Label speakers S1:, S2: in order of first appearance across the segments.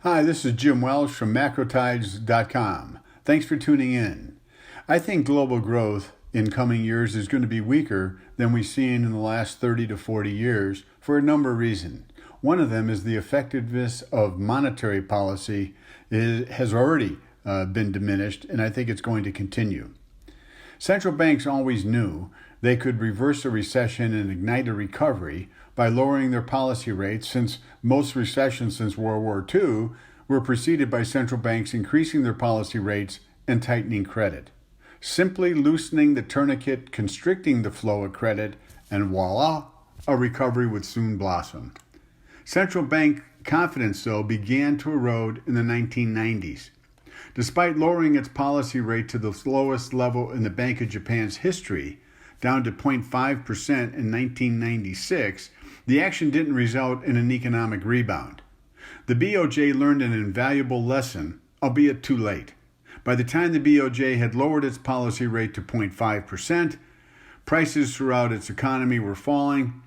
S1: Hi, this is Jim Welsh from macrotides.com. Thanks for tuning in. I think global growth in coming years is going to be weaker than we've seen in the last 30 to 40 years for a number of reasons. One of them is the effectiveness of monetary policy has already been diminished, and I think it's going to continue. Central banks always knew they could reverse a recession and ignite a recovery by lowering their policy rates, since most recessions since World War II were preceded by central banks increasing their policy rates and tightening credit. Simply loosening the tourniquet, constricting the flow of credit, and voila, a recovery would soon blossom. Central bank confidence, though, began to erode in the 1990s. Despite lowering its policy rate to the lowest level in the Bank of Japan's history, down to 0.5% in 1996, the action didn't result in an economic rebound. The BOJ learned an invaluable lesson, albeit too late. By the time the BOJ had lowered its policy rate to 0.5%, prices throughout its economy were falling,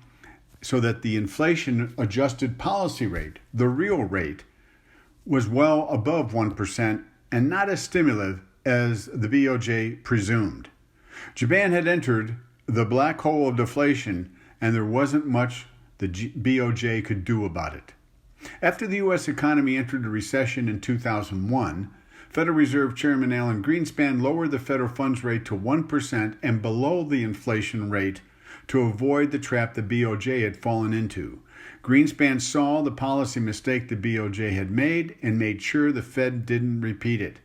S1: so that the inflation-adjusted policy rate, the real rate, was well above 1% and not as stimulative as the BOJ presumed. Japan had entered the black hole of deflation, and there wasn't much the BOJ could do about it. After the U.S. economy entered a recession in 2001, Federal Reserve Chairman Alan Greenspan lowered the federal funds rate to 1% and below the inflation rate to avoid the trap the BOJ had fallen into. Greenspan saw the policy mistake the BOJ had made and made sure the Fed didn't repeat it.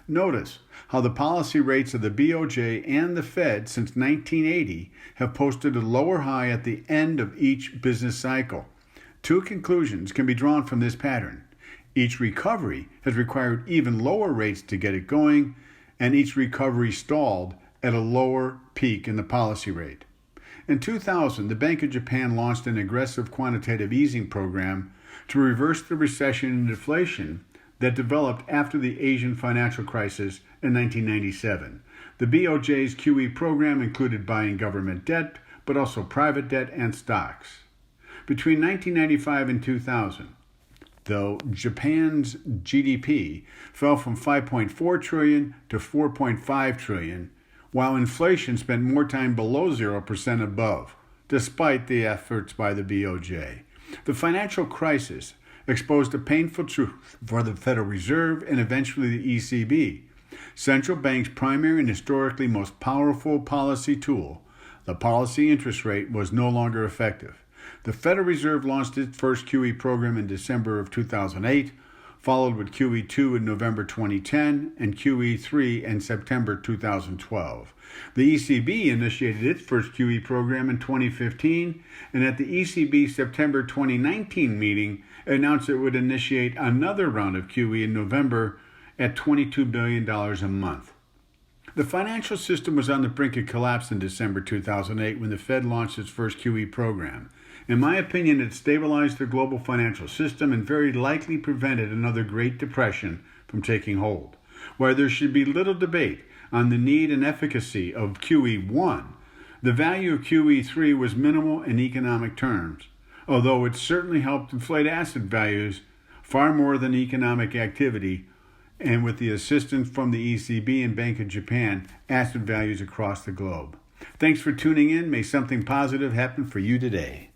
S1: Notice how the policy rates of the BOJ and the Fed since 1980 have posted a lower high at the end of each business cycle. Two conclusions can be drawn from this pattern. Each recovery has required even lower rates to get it going, and each recovery stalled at a lower peak in the policy rate. In 2000, the Bank of Japan launched an aggressive quantitative easing program to reverse the recession and deflation that developed after the Asian financial crisis in 1997. The BOJ's QE program included buying government debt, but also private debt and stocks. Between 1995 and 2000, though, Japan's GDP fell from 5.4 trillion to 4.5 trillion, while inflation spent more time below 0% above, despite the efforts by the BOJ. The financial crisis exposed a painful truth for the Federal Reserve and eventually the ECB. Central bank's primary and historically most powerful policy tool, the policy interest rate, was no longer effective. The Federal Reserve launched its first QE program in December of 2008, followed with QE2 in November 2010 and QE3 in September 2012. The ECB initiated its first QE program in 2015, and at the ECB September 2019 meeting announced it would initiate another round of QE in November at $22 billion a month. The financial system was on the brink of collapse in December 2008 when the Fed launched its first QE program. In my opinion, it stabilized the global financial system and very likely prevented another Great Depression from taking hold. While there should be little debate on the need and efficacy of QE1, the value of QE3 was minimal in economic terms, although it certainly helped inflate asset values far more than economic activity, and with the assistance from the ECB and Bank of Japan, asset values across the globe. Thanks for tuning in. May something positive happen for you today.